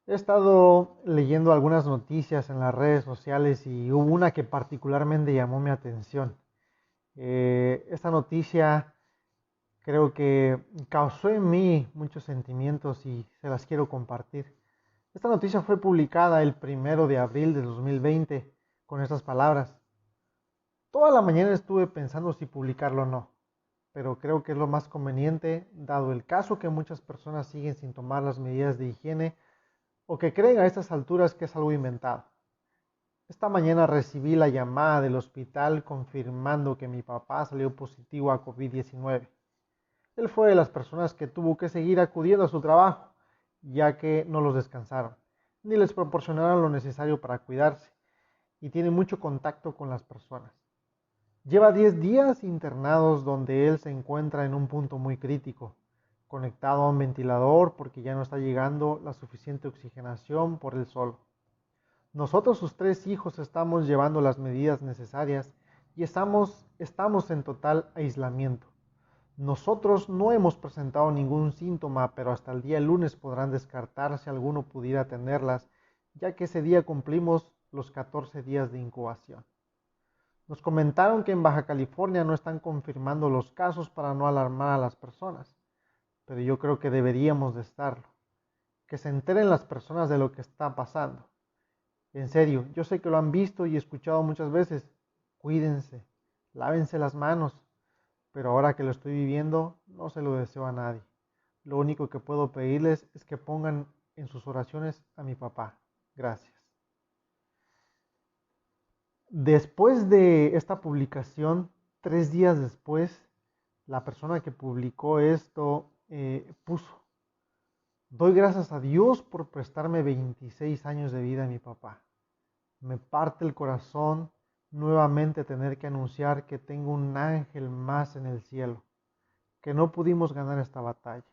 He estado leyendo algunas noticias en las redes sociales y hubo una que particularmente llamó mi atención. Esta noticia creo que causó en mí muchos sentimientos y se las quiero compartir. Esta noticia fue publicada el 1 de abril de 2020 con estas palabras. Toda la mañana estuve pensando si publicarlo o no, pero creo que es lo más conveniente dado el caso que muchas personas siguen sin tomar las medidas de higiene o que creen a estas alturas que es algo inventado. Esta mañana recibí la llamada del hospital confirmando que mi papá salió positivo a COVID-19. Él fue de las personas que tuvo que seguir acudiendo a su trabajo, ya que no los descansaron, ni les proporcionaron lo necesario para cuidarse, y tiene mucho contacto con las personas. Lleva 10 días internados donde él se encuentra en un punto muy crítico, conectado a un ventilador porque ya no está llegando la suficiente oxigenación por él solo. Nosotros, sus 3 hijos, estamos llevando las medidas necesarias y estamos en total aislamiento. Nosotros no hemos presentado ningún síntoma, pero hasta el día lunes podrán descartar si alguno pudiera tenerlas, ya que ese día cumplimos los 14 días de incubación. Nos comentaron que en Baja California no están confirmando los casos para no alarmar a las personas, pero yo creo que deberíamos de estarlo. Que se enteren las personas de lo que está pasando. En serio, yo sé que lo han visto y escuchado muchas veces. Cuídense, lávense las manos, pero ahora que lo estoy viviendo, no se lo deseo a nadie. Lo único que puedo pedirles es que pongan en sus oraciones a mi papá. Gracias. Después de esta publicación, 3 días después, la persona que publicó esto puso: doy gracias a Dios por prestarme 26 años de vida a mi papá. Me parte el corazón nuevamente tener que anunciar que tengo un ángel más en el cielo, que no pudimos ganar esta batalla.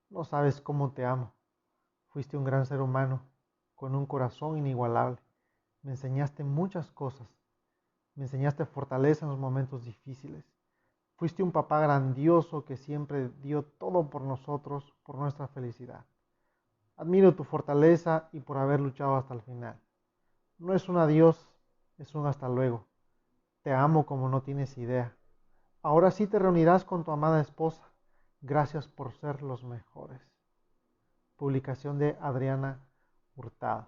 No sabes cómo te amo. Fuiste un gran ser humano, con un corazón inigualable. Me enseñaste muchas cosas. Me enseñaste fortaleza en los momentos difíciles. Fuiste un papá grandioso que siempre dio todo por nosotros, por nuestra felicidad. Admiro tu fortaleza y por haber luchado hasta el final. No es un adiós, es un hasta luego. Te amo como no tienes idea. Ahora sí te reunirás con tu amada esposa. Gracias por ser los mejores. Publicación de Adriana Hurtado.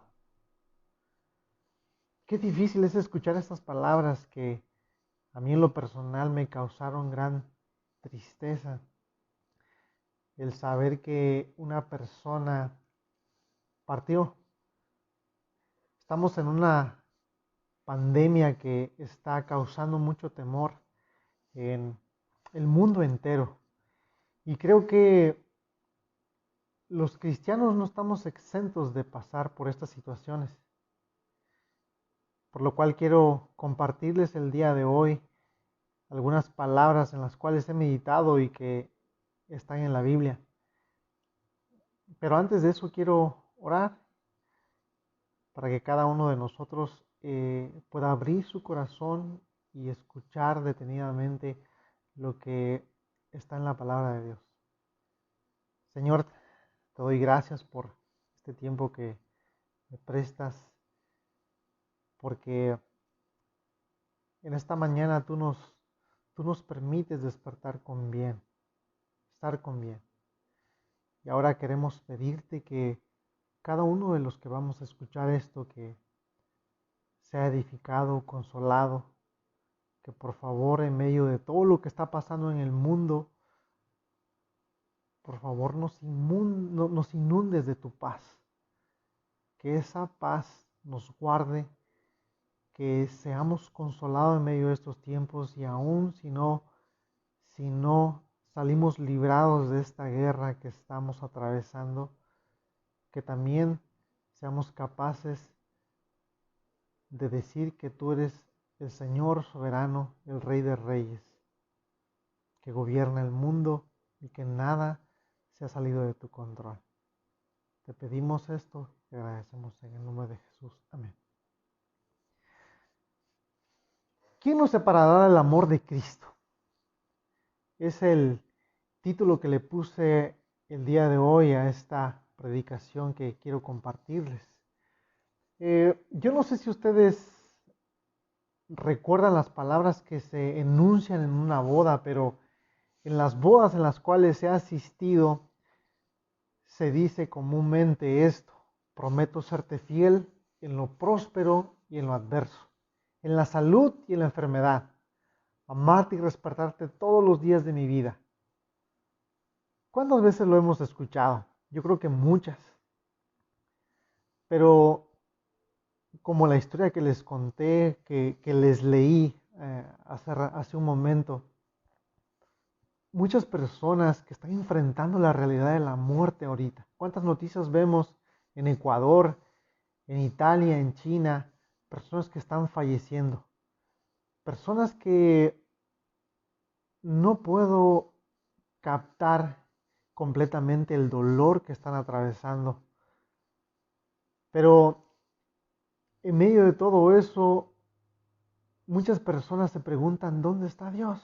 Qué difícil es escuchar estas palabras que a mí en lo personal me causaron gran tristeza. El saber que una persona partió. Estamos en una pandemia que está causando mucho temor en el mundo entero. Y creo que los cristianos no estamos exentos de pasar por estas situaciones. Por lo cual quiero compartirles el día de hoy algunas palabras en las cuales he meditado y que están en la Biblia. Pero antes de eso quiero orar para que cada uno de nosotros pueda abrir su corazón y escuchar detenidamente lo que está en la palabra de Dios. Señor, te doy gracias por este tiempo que me prestas, porque en esta mañana tú nos permites despertar con bien, estar con bien. Y ahora queremos pedirte que cada uno de los que vamos a escuchar esto, que sea edificado, consolado, que por favor en medio de todo lo que está pasando en el mundo, por favor nos inundes de tu paz, que esa paz nos guarde, que seamos consolados en medio de estos tiempos y aún si no salimos librados de esta guerra que estamos atravesando, que también seamos capaces de decir que tú eres el Señor soberano, el Rey de Reyes, que gobierna el mundo y que nada se ha salido de tu control. Te pedimos esto y agradecemos en el nombre de Jesús. Amén. ¿Quién nos separará del amor de Cristo? Es el título que le puse el día de hoy a esta predicación que quiero compartirles. Yo no sé si ustedes recuerdan las palabras que se enuncian en una boda, pero en las bodas en las cuales he asistido, se dice comúnmente esto: prometo serte fiel en lo próspero y en lo adverso, en la salud y en la enfermedad, amarte y respetarte todos los días de mi vida. ¿Cuántas veces lo hemos escuchado? Yo creo que muchas. Pero como la historia que les conté, que les leí hace un momento, muchas personas que están enfrentando la realidad de la muerte ahorita. ¿Cuántas noticias vemos en Ecuador, en Italia, en China? Personas que están falleciendo. Personas que no puedo captar completamente el dolor que están atravesando. Pero en medio de todo eso, muchas personas se preguntan: ¿dónde está Dios?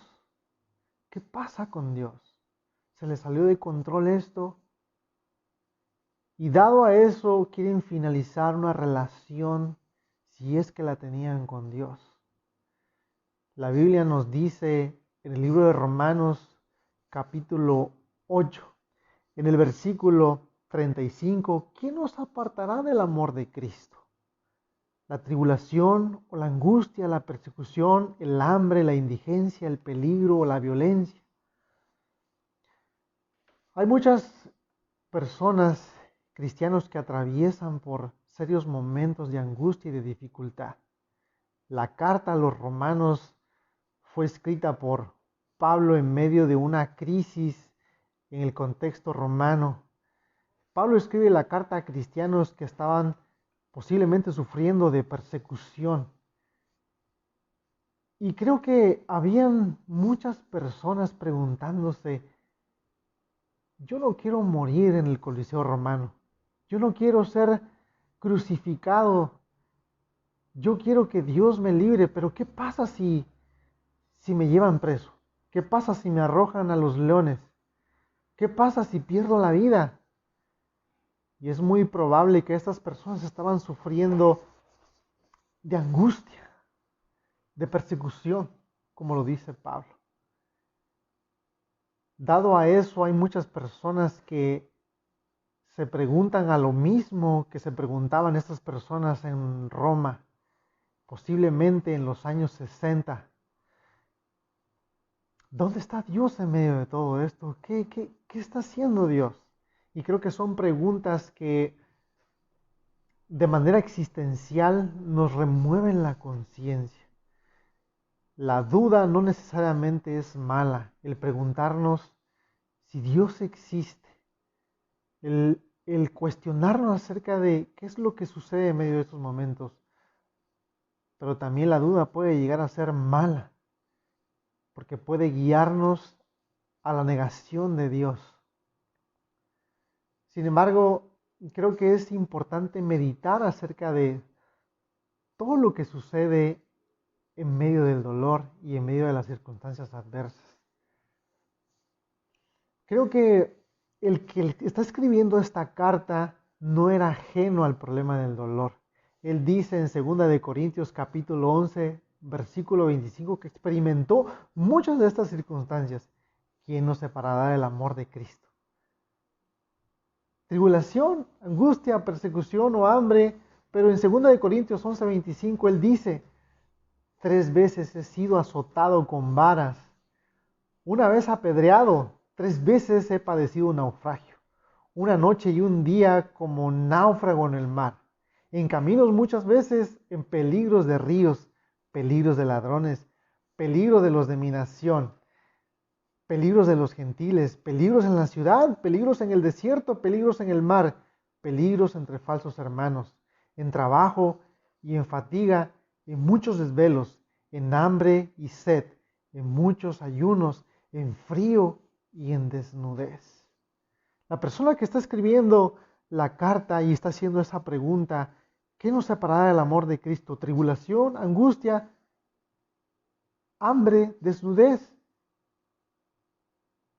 ¿Qué pasa con Dios? ¿Se le salió de control esto? Y dado a eso, quieren finalizar una relación, si es que la tenían, con Dios. La Biblia nos dice en el libro de Romanos, capítulo 8, en el versículo 35, ¿quién nos apartará del amor de Cristo? La tribulación o la angustia, la persecución, el hambre, la indigencia, el peligro o la violencia. Hay muchas personas, cristianos, que atraviesan por serios momentos de angustia y de dificultad. La carta a los romanos fue escrita por Pablo en medio de una crisis en el contexto romano. Pablo escribe la carta a cristianos que estaban posiblemente sufriendo de persecución. Y creo que habían muchas personas preguntándose: yo no quiero morir en el Coliseo romano, yo no quiero ser crucificado, yo quiero que Dios me libre, pero ¿qué pasa si me llevan preso? ¿Qué pasa si me arrojan a los leones? ¿Qué pasa si pierdo la vida? Y es muy probable que estas personas estaban sufriendo de angustia, de persecución, como lo dice Pablo. Dado a eso, hay muchas personas que se preguntan a lo mismo que se preguntaban estas personas en Roma, posiblemente en los años 60. ¿Dónde está Dios en medio de todo esto? ¿Qué está haciendo Dios? Y creo que son preguntas que de manera existencial nos remueven la conciencia. La duda no necesariamente es mala. El preguntarnos si Dios existe, el cuestionarnos acerca de qué es lo que sucede en medio de estos momentos. Pero también la duda puede llegar a ser mala, porque puede guiarnos a la negación de Dios. Sin embargo, creo que es importante meditar acerca de todo lo que sucede en medio del dolor y en medio de las circunstancias adversas. Creo que el que está escribiendo esta carta no era ajeno al problema del dolor. Él dice en 2 de Corintios capítulo 11, versículo 25, que experimentó muchas de estas circunstancias. ¿Quién nos separará del amor de Cristo? Tribulación, angustia, persecución o hambre. Pero en 2 de Corintios 11, 25, él dice: 3 veces he sido azotado con varas, una vez apedreado, 3 veces he padecido un naufragio, una noche y un día como náufrago en el mar, en caminos muchas veces, en peligros de ríos, peligros de ladrones, peligros de los de mi nación, peligros de los gentiles, peligros en la ciudad, peligros en el desierto, peligros en el mar, peligros entre falsos hermanos, en trabajo y en fatiga, en muchos desvelos, en hambre y sed, en muchos ayunos, en frío y en desnudez. La persona que está escribiendo la carta y está haciendo esa pregunta: ¿qué nos separará del amor de Cristo? Tribulación, angustia, hambre, desnudez.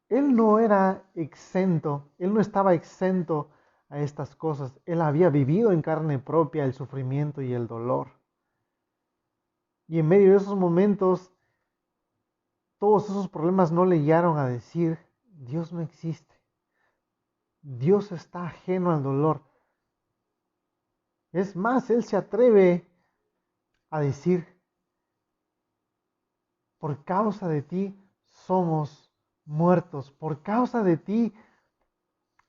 Él no era exento, él no estaba exento a estas cosas. Él había vivido en carne propia el sufrimiento y el dolor. Y en medio de esos momentos, todos esos problemas no le llegaron a decir, Dios no existe. Dios está ajeno al dolor. Es más, Él se atreve a decir, por causa de ti somos muertos, por causa de ti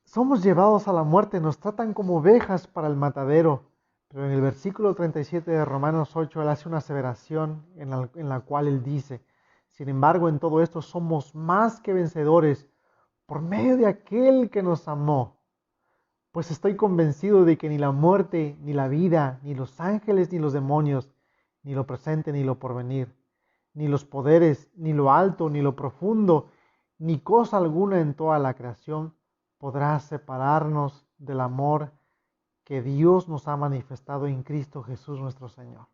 somos llevados a la muerte, nos tratan como ovejas para el matadero. Pero en el versículo 37 de Romanos 8, Él hace una aseveración en la cual Él dice, sin embargo, en todo esto somos más que vencedores por medio de aquel que nos amó. Pues estoy convencido de que ni la muerte, ni la vida, ni los ángeles, ni los demonios, ni lo presente, ni lo porvenir, ni los poderes, ni lo alto, ni lo profundo, ni cosa alguna en toda la creación podrá separarnos del amor que Dios nos ha manifestado en Cristo Jesús nuestro Señor.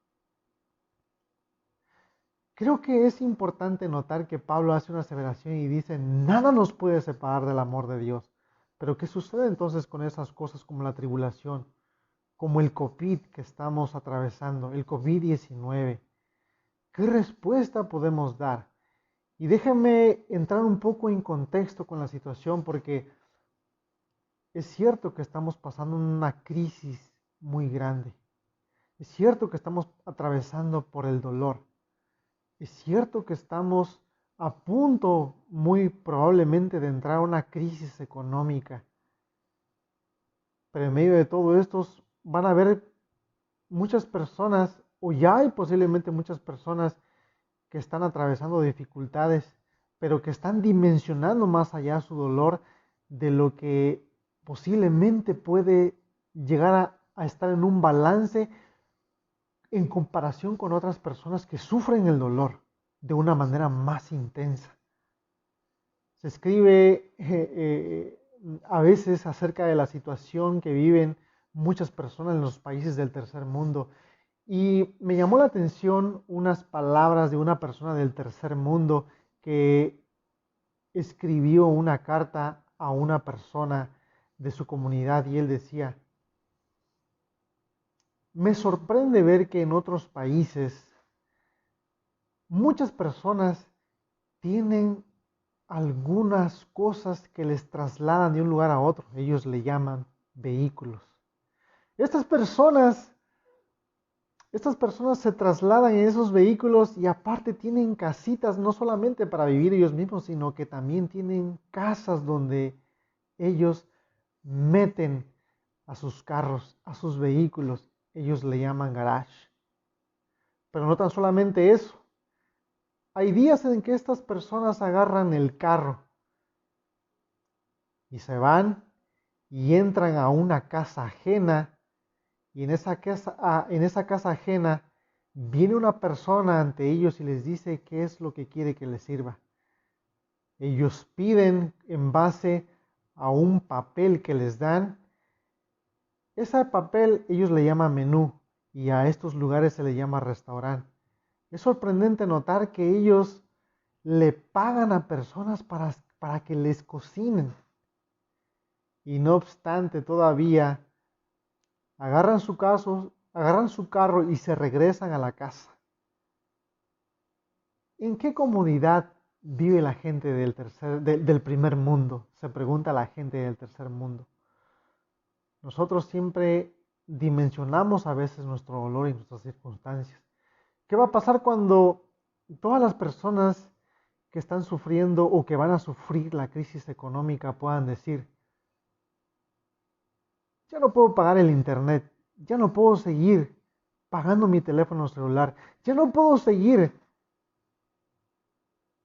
Creo que es importante notar que Pablo hace una aseveración y dice, nada nos puede separar del amor de Dios. Pero ¿qué sucede entonces con esas cosas como la tribulación, como el COVID que estamos atravesando, el COVID-19? ¿Qué respuesta podemos dar? Y déjenme entrar un poco en contexto con la situación porque es cierto que estamos pasando una crisis muy grande. Es cierto que estamos atravesando por el dolor. Es cierto que estamos a punto, muy probablemente, de entrar a una crisis económica. Pero en medio de todo esto van a haber muchas personas, o ya hay posiblemente muchas personas que están atravesando dificultades, pero que están dimensionando más allá su dolor de lo que posiblemente puede llegar a estar en un balance en comparación con otras personas que sufren el dolor de una manera más intensa. Se escribe a veces acerca de la situación que viven muchas personas en los países del tercer mundo. Y me llamó la atención unas palabras de una persona del tercer mundo que escribió una carta a una persona de su comunidad y él decía, me sorprende ver que en otros países muchas personas tienen algunas cosas que les trasladan de un lugar a otro. Ellos le llaman vehículos. Estas personas se trasladan en esos vehículos y aparte tienen casitas no solamente para vivir ellos mismos, sino que también tienen casas donde ellos meten a sus carros, a sus vehículos. Ellos le llaman garage. Pero no tan solamente eso. Hay días en que estas personas agarran el carro y se van y entran a una casa ajena y en esa casa ajena viene una persona ante ellos y les dice qué es lo que quiere que les sirva. Ellos piden en base a un papel que les dan. Ese papel ellos le llaman menú y a estos lugares se le llama restaurante. Es sorprendente notar que ellos le pagan a personas para que les cocinen. Y no obstante, todavía agarran su carro y se regresan a la casa. ¿En qué comunidad vive la gente del primer mundo? Se pregunta la gente del tercer mundo. Nosotros siempre dimensionamos a veces nuestro dolor y nuestras circunstancias. ¿Qué va a pasar cuando todas las personas que están sufriendo o que van a sufrir la crisis económica puedan decir, ya no puedo pagar el internet, ya no puedo seguir pagando mi teléfono celular, ya no puedo seguir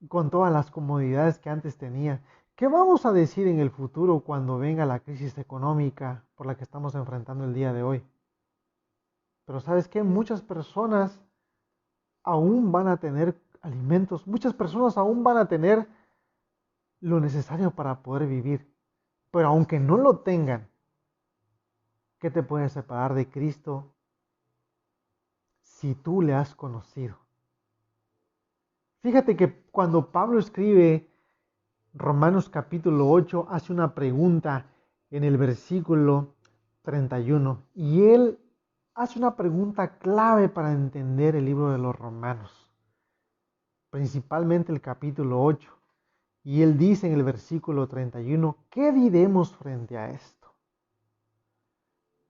con todas las comodidades que antes tenía? ¿Qué vamos a decir en el futuro cuando venga la crisis económica por la que estamos enfrentando el día de hoy? Pero ¿sabes qué? Muchas personas aún van a tener alimentos, muchas personas aún van a tener lo necesario para poder vivir. Pero aunque no lo tengan, ¿qué te puede separar de Cristo si tú le has conocido? Fíjate que cuando Pablo escribe Romanos capítulo 8, hace una pregunta en el versículo 31. Y él hace una pregunta clave para entender el libro de los Romanos, principalmente el capítulo 8. Y él dice en el versículo 31, ¿qué diremos frente a esto?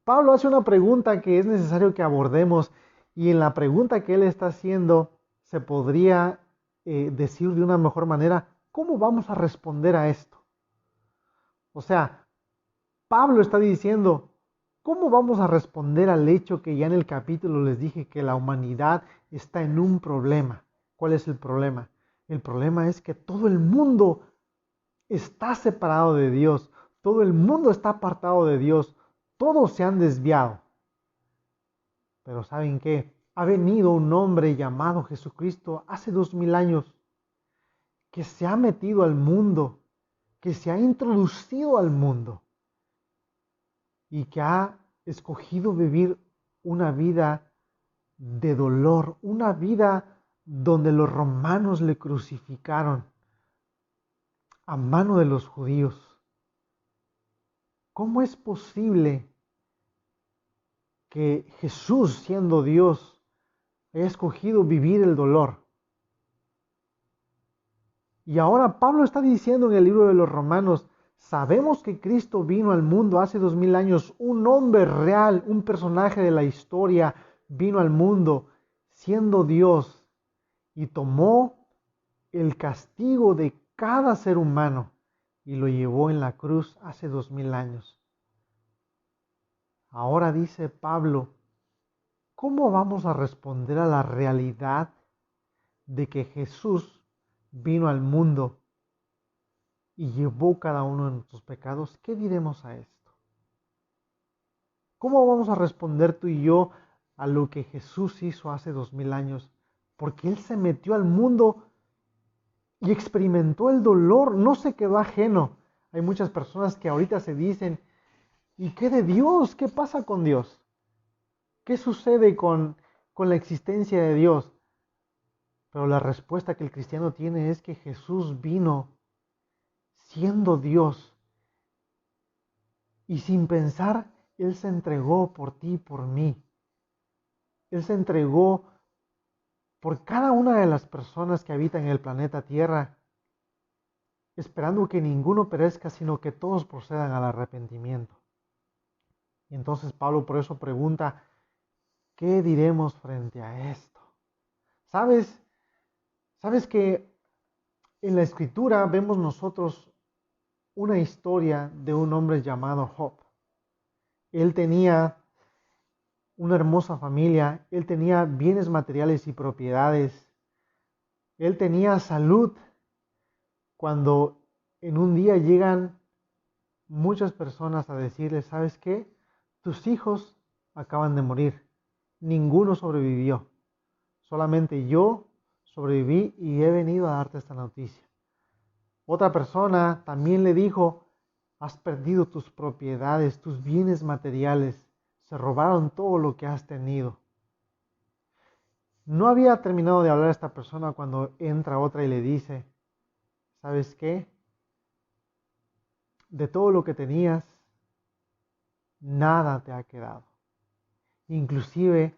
Pablo hace una pregunta que es necesario que abordemos, y en la pregunta que él está haciendo se podría decir de una mejor manera, ¿cómo vamos a responder a esto? O sea, Pablo está diciendo, ¿cómo vamos a responder al hecho que ya en el capítulo les dije que la humanidad está en un problema? ¿Cuál es el problema? El problema es que todo el mundo está separado de Dios, todo el mundo está apartado de Dios, todos se han desviado. Pero ¿saben qué? Ha venido un hombre llamado Jesucristo hace 2000 años que se ha metido al mundo, que se ha introducido al mundo y que ha escogido vivir una vida de dolor, una vida donde los romanos le crucificaron a mano de los judíos. ¿Cómo es posible que Jesús, siendo Dios, haya escogido vivir el dolor? Y ahora Pablo está diciendo en el libro de los Romanos, sabemos que Cristo vino al mundo hace 2000 años, un hombre real, un personaje de la historia, vino al mundo siendo Dios y tomó el castigo de cada ser humano y lo llevó en la cruz hace 2000 años. Ahora dice Pablo, ¿cómo vamos a responder a la realidad de que Jesús vino al mundo y llevó cada uno de nuestros pecados? ¿Qué diremos a esto? ¿Cómo vamos a responder tú y yo a lo que Jesús hizo hace 2000 años? Porque Él se metió al mundo y experimentó el dolor, no se quedó ajeno. Hay muchas personas que ahorita se dicen, ¿y qué de Dios? ¿Qué pasa con Dios? ¿Qué sucede con la existencia de Dios? Pero la respuesta que el cristiano tiene es que Jesús vino siendo Dios y sin pensar, Él se entregó por ti y por mí. Él se entregó por cada una de las personas que habitan en el planeta Tierra, esperando que ninguno perezca, sino que todos procedan al arrepentimiento. Y entonces Pablo por eso pregunta, ¿qué diremos frente a esto? ¿Sabes que en la Escritura vemos nosotros una historia de un hombre llamado Job? Él tenía una hermosa familia, él tenía bienes materiales y propiedades, él tenía salud, cuando en un día llegan muchas personas a decirle, ¿sabes qué? Tus hijos acaban de morir, ninguno sobrevivió, solamente yo sobreviví y he venido a darte esta noticia. Otra persona también le dijo, has perdido tus propiedades, tus bienes materiales, se robaron todo lo que has tenido. No había terminado de hablar esta persona cuando entra otra y le dice, ¿sabes qué? De todo lo que tenías, nada te ha quedado. Inclusive,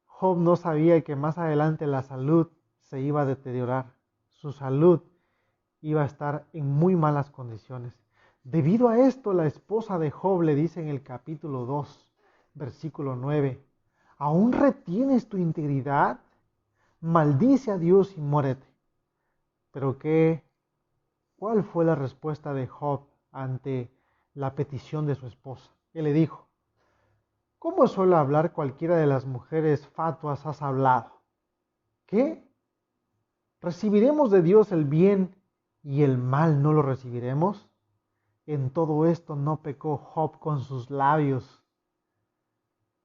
Job no sabía que más adelante la salud se iba a deteriorar. Su salud iba a estar en muy malas condiciones. Debido a esto, la esposa de Job le dice en el capítulo 2, versículo 9, ¿aún retienes tu integridad? Maldice a Dios y muérete. Pero ¿cuál fue la respuesta de Job ante la petición de su esposa? Él le dijo, ¿cómo suele hablar cualquiera de las mujeres fatuas has hablado? ¿Qué? ¿Recibiremos de Dios el bien y el mal no lo recibiremos? En todo esto no pecó Job con sus labios.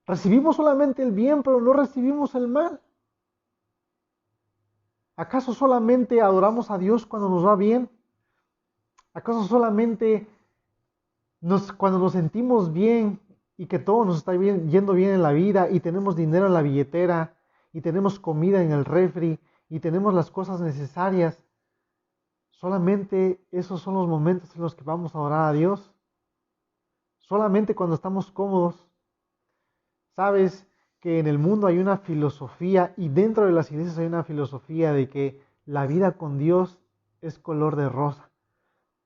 Recibimos solamente el bien, pero no recibimos el mal. ¿Acaso solamente adoramos a Dios cuando nos va bien? ¿Acaso solamente cuando nos sentimos bien y que todo nos está yendo bien en la vida y tenemos dinero en la billetera y tenemos comida en el refri y tenemos las cosas necesarias, solamente esos son los momentos en los que vamos a adorar a Dios? solamente cuando estamos cómodos. Sabes que en el mundo hay una filosofía y dentro de las iglesias hay una filosofía de que la vida con Dios es color de rosa.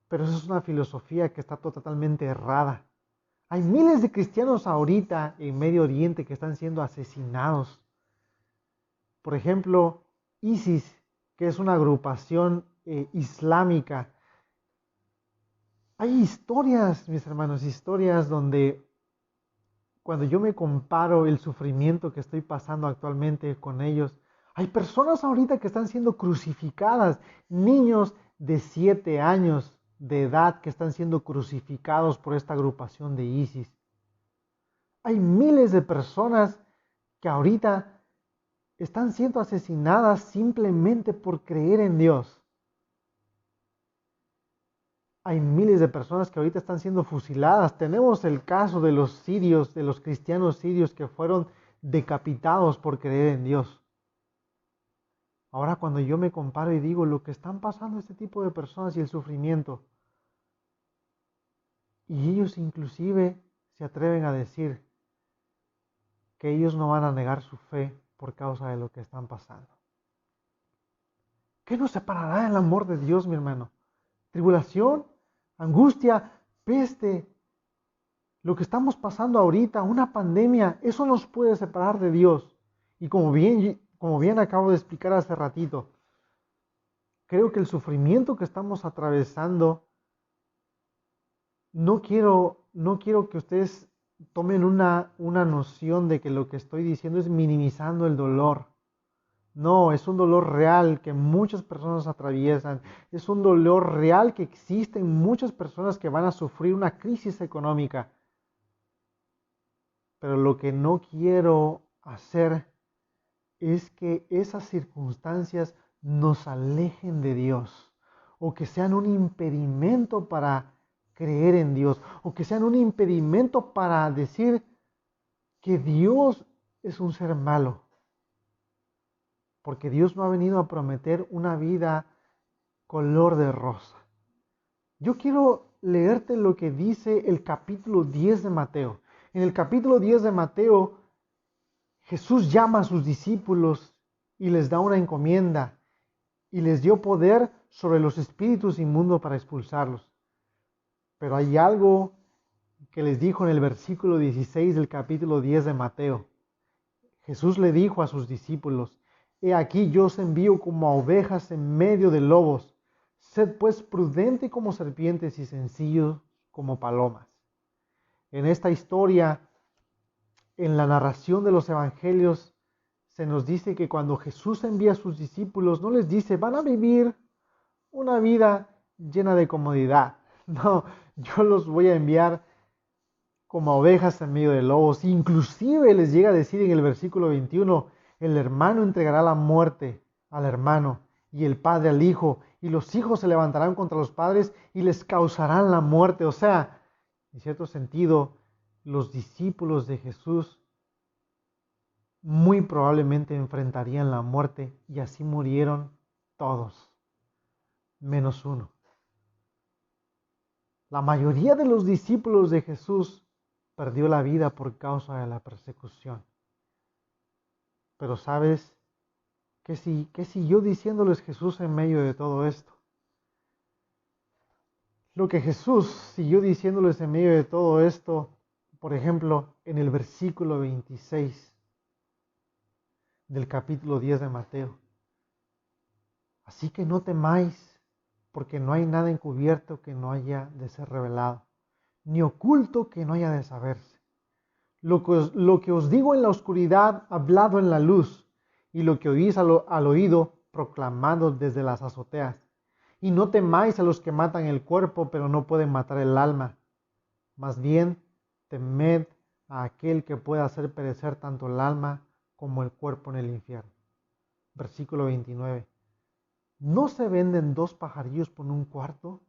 Pero eso es una filosofía que está totalmente errada. Hay miles de cristianos ahorita en Medio Oriente que están siendo asesinados. Por ejemplo, ISIS, que es una agrupación islámica. Hay historias, mis hermanos, historias donde cuando yo me comparo el sufrimiento que estoy pasando actualmente con ellos, hay personas ahorita que están siendo crucificadas, niños de 7 años de edad que están siendo crucificados por esta agrupación de ISIS. Hay miles de personas que ahorita están siendo asesinadas simplemente por creer en Dios. Hay miles de personas que ahorita están siendo fusiladas. Tenemos el caso de los sirios, de los cristianos sirios que fueron decapitados por creer en Dios. Ahora cuando yo me comparo y digo lo que están pasando este tipo de personas y el sufrimiento, y ellos inclusive se atreven a decir que ellos no van a negar su fe por causa de lo que están pasando. ¿Qué nos separará del amor de Dios, mi hermano? ¿Tribulación? ¿Angustia? ¿Peste? Lo que estamos pasando ahorita, una pandemia, eso nos puede separar de Dios. Y como bien acabo de explicar hace ratito, creo que el sufrimiento que estamos atravesando, no quiero que ustedes tomen una noción de que lo que estoy diciendo es minimizando el dolor. No, es un dolor real que muchas personas atraviesan. Es un dolor real que existen muchas personas que van a sufrir una crisis económica. Pero lo que no quiero hacer es que esas circunstancias nos alejen de Dios o que sean un impedimento para creer en Dios o que sean un impedimento para decir que Dios es un ser malo. Porque Dios no ha venido a prometer una vida color de rosa. Yo quiero leerte lo que dice el capítulo 10 de Mateo. En el capítulo 10 de Mateo, Jesús llama a sus discípulos y les da una encomienda y les dio poder sobre los espíritus inmundos para expulsarlos. Pero hay algo que les dijo en el versículo 16 del capítulo 10 de Mateo. Jesús le dijo a sus discípulos: He aquí yo os envío como a ovejas en medio de lobos. Sed pues prudente como serpientes y sencillos como palomas. En esta historia, en la narración de los evangelios, se nos dice que cuando Jesús envía a sus discípulos, no les dice, van a vivir una vida llena de comodidad. No, yo los voy a enviar como ovejas en medio de lobos. Inclusive les llega a decir en el versículo 21, el hermano entregará la muerte al hermano y el padre al hijo, y los hijos se levantarán contra los padres y les causarán la muerte. O sea, en cierto sentido, los discípulos de Jesús muy probablemente enfrentarían la muerte y así murieron todos, menos uno. La mayoría de los discípulos de Jesús perdió la vida por causa de la persecución. Pero ¿sabes qué siguió diciéndoles Jesús en medio de todo esto? Lo que Jesús siguió diciéndoles en medio de todo esto, por ejemplo, en el versículo 26 del capítulo 10 de Mateo. Así que no temáis, porque no hay nada encubierto que no haya de ser revelado, ni oculto que no haya de saberse. Lo que os digo en la oscuridad, hablado en la luz, y lo que oís al oído, proclamado desde las azoteas. Y no temáis a los que matan el cuerpo, pero no pueden matar el alma. Más bien, temed a aquel que pueda hacer perecer tanto el alma como el cuerpo en el infierno. Versículo 29. ¿No se venden 2 pajarillos por un cuarto?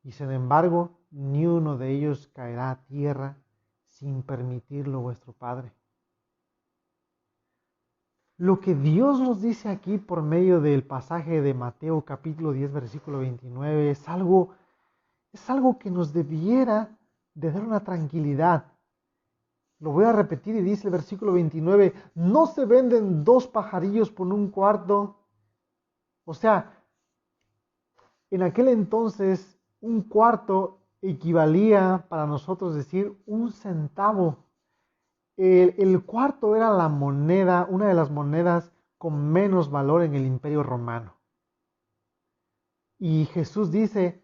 Y sin embargo, ni uno de ellos caerá a tierra sin permitirlo vuestro Padre. Lo que Dios nos dice aquí por medio del pasaje de Mateo capítulo 10 versículo 29 es algo que nos debiera de dar una tranquilidad. Lo voy a repetir y dice el versículo 29, ¿no se venden 2 pajarillos por un cuarto? O sea, en aquel entonces un cuarto equivalía para nosotros decir 1 centavo. El cuarto era la moneda, una de las monedas con menos valor en el Imperio Romano. Y Jesús dice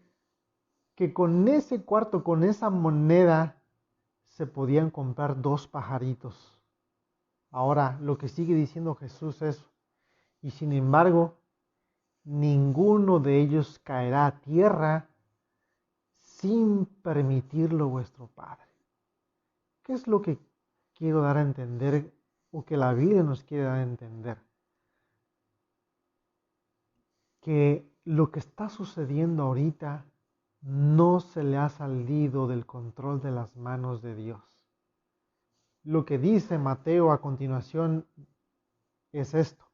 que con ese cuarto, con esa moneda, se podían comprar 2 pajaritos. Ahora, lo que sigue diciendo Jesús es, y sin embargo, ninguno de ellos caerá a tierra sin permitirlo vuestro Padre. ¿Qué es lo que quiero dar a entender o que la Biblia nos quiere dar a entender? Que lo que está sucediendo ahorita no se le ha salido del control de las manos de Dios. Lo que dice Mateo a continuación es esto.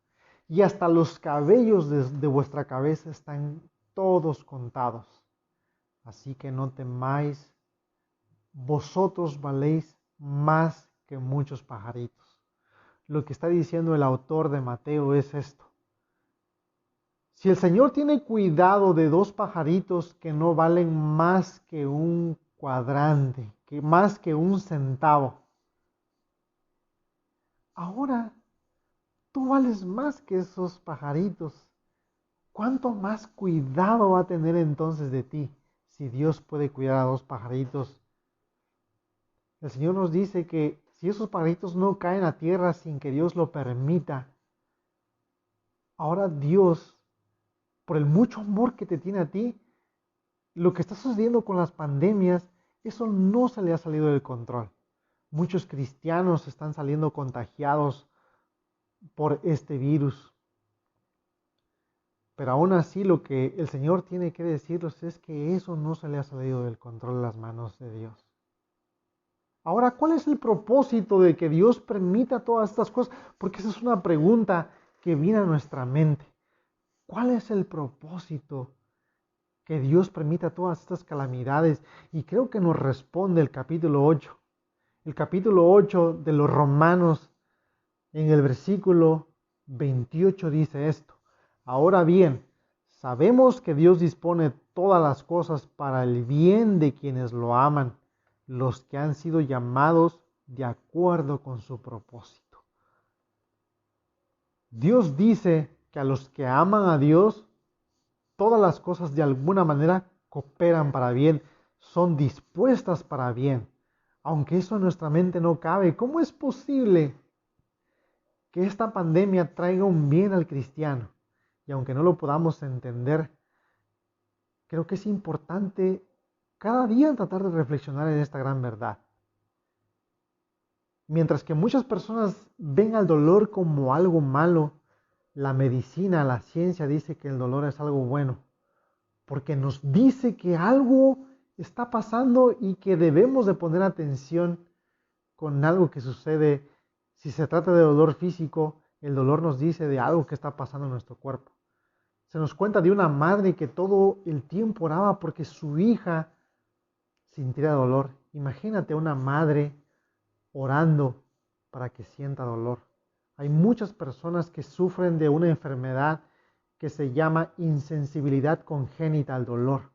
Y hasta los cabellos de vuestra cabeza están todos contados. Así que no temáis, vosotros valéis más que muchos pajaritos. Lo que está diciendo el autor de Mateo es esto. Si el Señor tiene cuidado de 2 pajaritos que no valen más que un cuadrante, que más que 1 centavo, ahora tú vales más que esos pajaritos. ¿Cuánto más cuidado va a tener entonces de ti si Dios puede cuidar a 2 pajaritos? El Señor nos dice que si esos pajaritos no caen a tierra sin que Dios lo permita, ahora Dios, por el mucho amor que te tiene a ti, lo que está sucediendo con las pandemias, eso no se le ha salido del control. Muchos cristianos están saliendo contagiados por este virus. Pero aún así lo que el Señor tiene que decirles es que eso no se le ha salido del control de las manos de Dios. Ahora, ¿cuál es el propósito de que Dios permita todas estas cosas? Porque esa es una pregunta que viene a nuestra mente. ¿Cuál es el propósito que Dios permita todas estas calamidades? Y creo que nos responde el capítulo 8. El capítulo 8 de los Romanos, en el versículo 28 dice esto. Ahora bien, sabemos que Dios dispone todas las cosas para el bien de quienes lo aman, los que han sido llamados de acuerdo con su propósito. Dios dice que a los que aman a Dios, todas las cosas de alguna manera cooperan para bien, son dispuestas para bien. Aunque eso en nuestra mente no cabe, ¿cómo es posible que esta pandemia traiga un bien al cristiano? Y aunque no lo podamos entender, creo que es importante cada día tratar de reflexionar en esta gran verdad. Mientras que muchas personas ven al dolor como algo malo, la medicina, la ciencia dice que el dolor es algo bueno, porque nos dice que algo está pasando y que debemos de poner atención con algo que sucede. Si se trata de dolor físico, el dolor nos dice de algo que está pasando en nuestro cuerpo. Se nos cuenta de una madre que todo el tiempo oraba porque su hija sintiera dolor. Imagínate una madre orando para que sienta dolor. Hay muchas personas que sufren de una enfermedad que se llama insensibilidad congénita al dolor.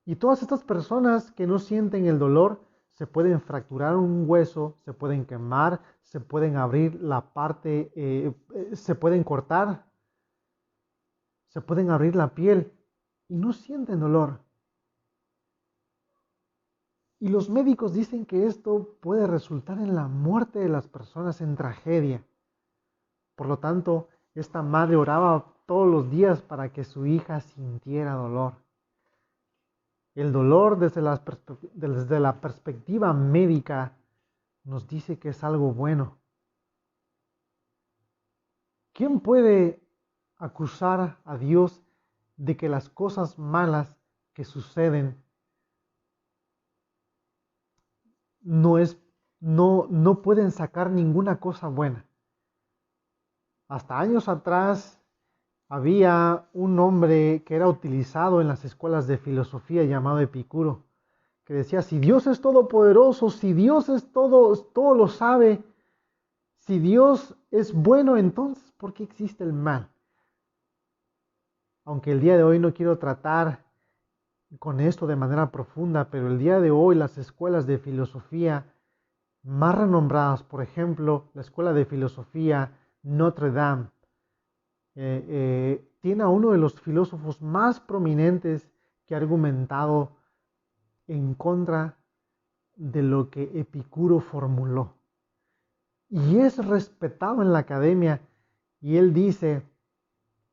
Y todas estas personas que no sienten el dolor se pueden fracturar un hueso, se pueden quemar, se pueden abrir la parte, se pueden cortar, se pueden abrir la piel y no sienten dolor. Y los médicos dicen que esto puede resultar en la muerte de las personas, en tragedia. Por lo tanto, esta madre oraba todos los días para que su hija sintiera dolor. El dolor desde la perspectiva médica nos dice que es algo bueno. ¿Quién puede acusar a Dios de que las cosas malas que suceden no pueden sacar ninguna cosa buena? Hasta años atrás había un hombre que era utilizado en las escuelas de filosofía llamado Epicuro, que decía, si Dios es todopoderoso, si Dios es todo lo sabe, si Dios es bueno, entonces, ¿por qué existe el mal? Aunque el día de hoy no quiero tratar con esto de manera profunda, pero el día de hoy las escuelas de filosofía más renombradas, por ejemplo, la Escuela de Filosofía Notre Dame, tiene a uno de los filósofos más prominentes que ha argumentado en contra de lo que Epicuro formuló. Y es respetado en la academia, y él dice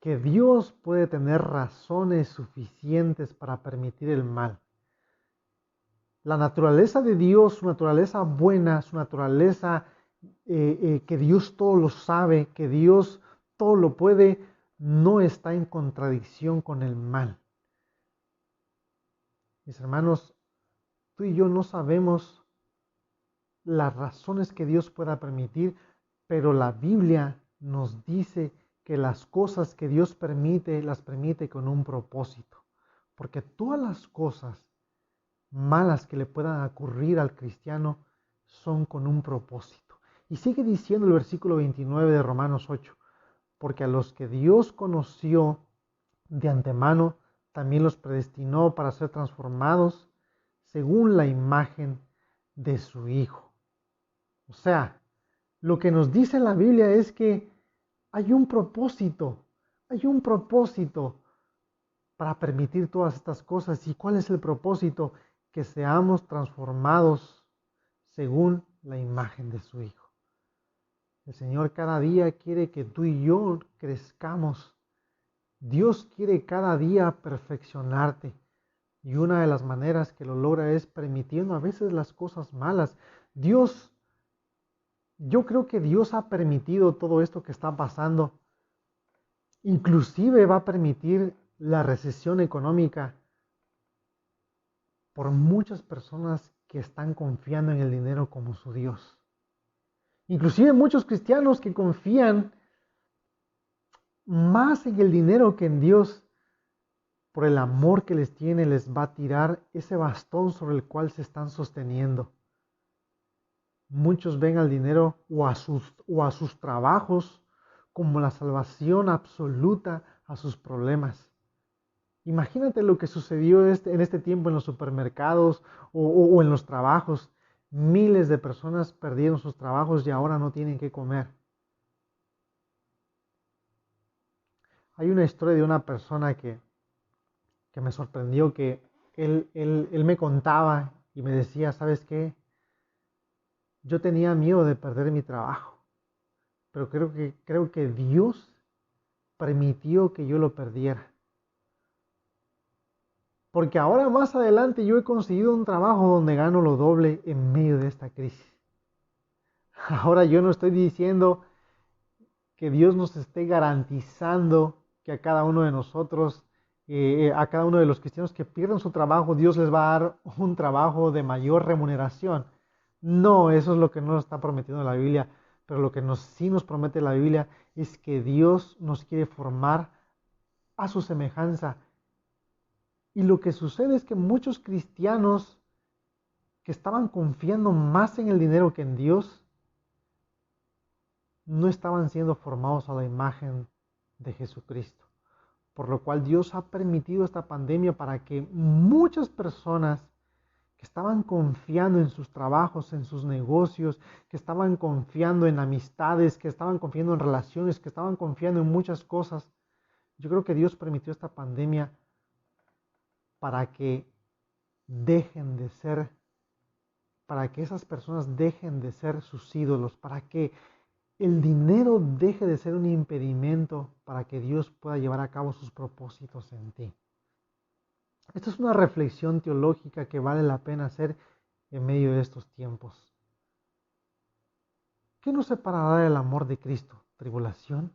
que Dios puede tener razones suficientes para permitir el mal. La naturaleza de Dios, su naturaleza buena, su naturaleza que Dios todo lo sabe, que Dios todo lo puede, no está en contradicción con el mal. Mis hermanos, tú y yo no sabemos las razones que Dios pueda permitir, pero la Biblia nos dice que las cosas que Dios permite, las permite con un propósito. Porque todas las cosas malas que le puedan ocurrir al cristiano son con un propósito. Y sigue diciendo el versículo 29 de Romanos 8, porque a los que Dios conoció de antemano, también los predestinó para ser transformados según la imagen de su Hijo. O sea, lo que nos dice la Biblia es que hay un propósito para permitir todas estas cosas. ¿Y cuál es el propósito? Que seamos transformados según la imagen de su Hijo. El Señor cada día quiere que tú y yo crezcamos. Dios quiere cada día perfeccionarte. Y una de las maneras que lo logra es permitiendo a veces las cosas malas. Yo creo que Dios ha permitido todo esto que está pasando. Inclusive va a permitir la recesión económica por muchas personas que están confiando en el dinero como su Dios. Inclusive muchos cristianos que confían más en el dinero que en Dios, por el amor que les tiene, les va a tirar ese bastón sobre el cual se están sosteniendo. Muchos ven al dinero o a sus trabajos como la salvación absoluta a sus problemas. Imagínate lo que sucedió en este tiempo en los supermercados o en los trabajos. Miles de personas perdieron sus trabajos y ahora no tienen qué comer. Hay una historia de una persona que me sorprendió, que él me contaba y me decía, ¿sabes qué? Yo tenía miedo de perder mi trabajo, pero creo que Dios permitió que yo lo perdiera. Porque ahora más adelante yo he conseguido un trabajo donde gano lo doble en medio de esta crisis. Ahora yo no estoy diciendo que Dios nos esté garantizando que a cada uno de nosotros, a cada uno de los cristianos que pierdan su trabajo, Dios les va a dar un trabajo de mayor remuneración. No, eso es lo que no nos está prometiendo la Biblia, pero lo que sí nos promete la Biblia es que Dios nos quiere formar a su semejanza. Y lo que sucede es que muchos cristianos que estaban confiando más en el dinero que en Dios, no estaban siendo formados a la imagen de Jesucristo. Por lo cual Dios ha permitido esta pandemia para que muchas personas que estaban confiando en sus trabajos, en sus negocios, que estaban confiando en amistades, que estaban confiando en relaciones, que estaban confiando en muchas cosas, yo creo que Dios permitió esta pandemia para que dejen de ser, para que esas personas dejen de ser sus ídolos, para que el dinero deje de ser un impedimento para que Dios pueda llevar a cabo sus propósitos en ti. Esta es una reflexión teológica que vale la pena hacer en medio de estos tiempos. ¿Qué nos separará del amor de Cristo? ¿Tribulación?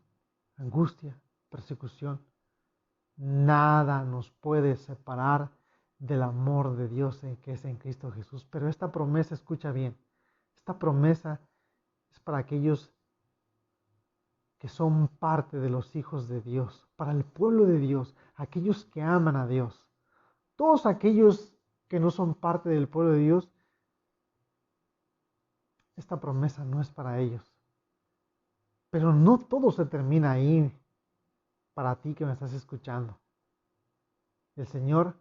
¿Angustia? ¿Persecución? Nada nos puede separar del amor de Dios que es en Cristo Jesús. Pero esta promesa, escucha bien, esta promesa es para aquellos que son parte de los hijos de Dios, para el pueblo de Dios, aquellos que aman a Dios. Todos aquellos que no son parte del pueblo de Dios, esta promesa no es para ellos. Pero no todo se termina ahí para ti que me estás escuchando. El Señor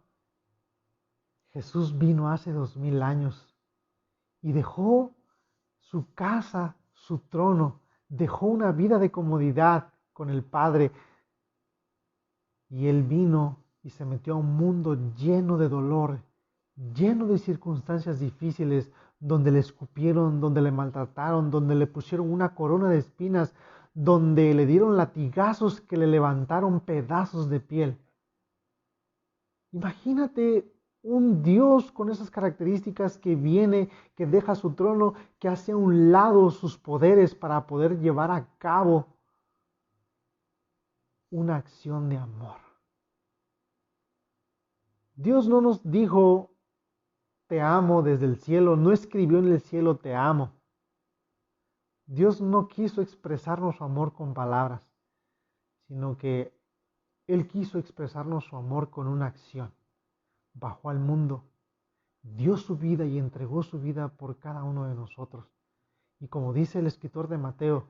Jesús vino hace 2000 años y dejó su casa, su trono, dejó una vida de comodidad con el Padre. Y Él vino y se metió a un mundo lleno de dolor, lleno de circunstancias difíciles, donde le escupieron, donde le maltrataron, donde le pusieron una corona de espinas, donde le dieron latigazos que le levantaron pedazos de piel. Imagínate un Dios con esas características que viene, que deja su trono, que hace a un lado sus poderes para poder llevar a cabo una acción de amor. Dios no nos dijo te amo desde el cielo, no escribió en el cielo te amo. Dios no quiso expresarnos su amor con palabras, sino que Él quiso expresarnos su amor con una acción. Bajó al mundo, dio su vida y entregó su vida por cada uno de nosotros. Y como dice el escritor de Mateo,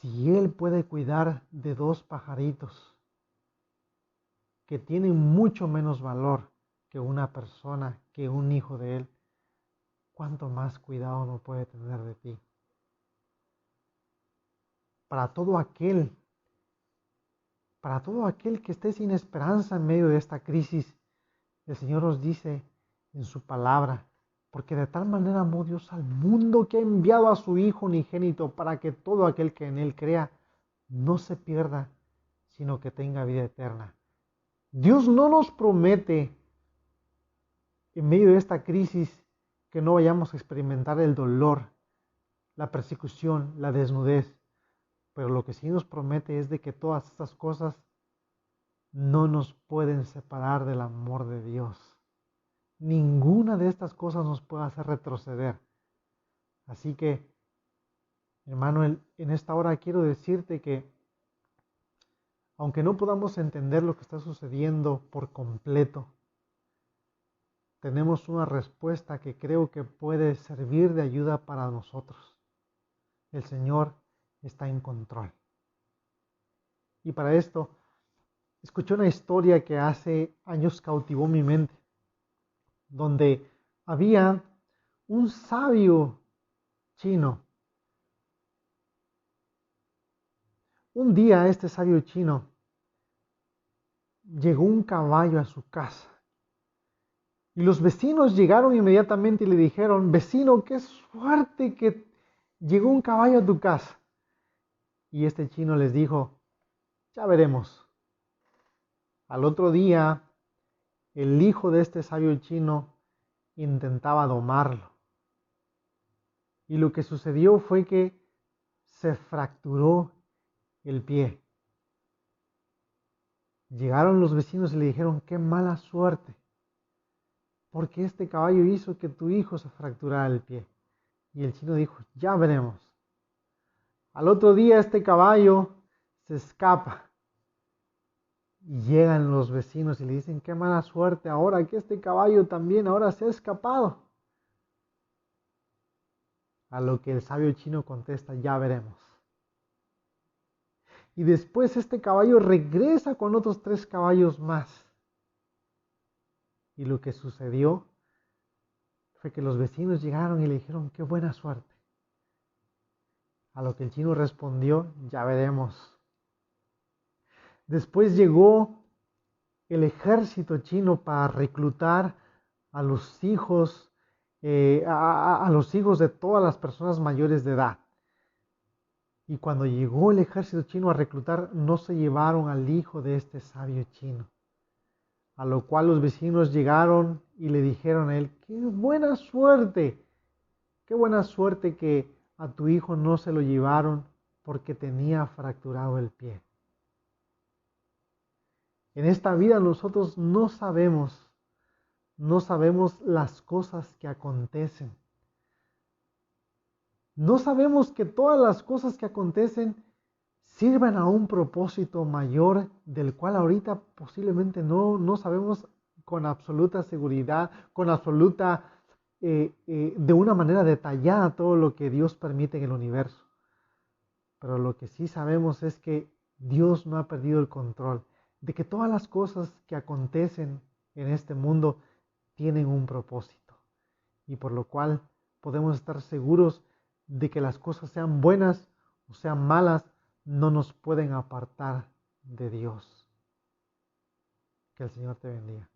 si Él puede cuidar de 2 pajaritos que tienen mucho menos valor que una persona, que un hijo de Él, ¿cuánto más cuidado no puede tener de ti? Para todo aquel que esté sin esperanza en medio de esta crisis, el Señor nos dice en su palabra, porque de tal manera amó Dios al mundo que ha enviado a su Hijo unigénito para que todo aquel que en Él crea no se pierda, sino que tenga vida eterna. Dios no nos promete en medio de esta crisis que no vayamos a experimentar el dolor, la persecución, la desnudez, pero lo que sí nos promete es de que todas estas cosas no nos pueden separar del amor de Dios. Ninguna de estas cosas nos puede hacer retroceder. Así que, hermano, en esta hora quiero decirte que aunque no podamos entender lo que está sucediendo por completo, tenemos una respuesta que creo que puede servir de ayuda para nosotros. El Señor está en control. Y para esto, escuché una historia que hace años cautivó mi mente, donde había un sabio chino. Un día este sabio chino llegó un caballo a su casa y los vecinos llegaron inmediatamente y le dijeron: vecino, qué suerte que llegó un caballo a tu casa. Y este chino les dijo: ya veremos. Al otro día, el hijo de este sabio chino intentaba domarlo. Y lo que sucedió fue que se fracturó el pie. Llegaron los vecinos y le dijeron: qué mala suerte, porque este caballo hizo que tu hijo se fracturara el pie. Y el chino dijo: ya veremos. Al otro día este caballo se escapa. Y llegan los vecinos y le dicen: qué mala suerte ahora que este caballo también ahora se ha escapado. A lo que el sabio chino contesta: ya veremos. Y después este caballo regresa con otros 3 caballos más. Y lo que sucedió fue que los vecinos llegaron y le dijeron: qué buena suerte. A lo que el chino respondió: ya veremos. Después llegó el ejército chino para reclutar a los hijos, a los hijos de todas las personas mayores de edad. Y cuando llegó el ejército chino a reclutar, no se llevaron al hijo de este sabio chino. A lo cual los vecinos llegaron y le dijeron a él: qué buena suerte que a tu hijo no se lo llevaron porque tenía fracturado el pie. En esta vida nosotros no sabemos las cosas que acontecen. No sabemos que todas las cosas que acontecen sirvan a un propósito mayor del cual ahorita posiblemente no sabemos con absoluta seguridad, con absoluta, de una manera detallada todo lo que Dios permite en el universo. Pero lo que sí sabemos es que Dios no ha perdido el control, de que todas las cosas que acontecen en este mundo tienen un propósito, y por lo cual podemos estar seguros de que las cosas sean buenas o sean malas, no nos pueden apartar de Dios. Que el Señor te bendiga.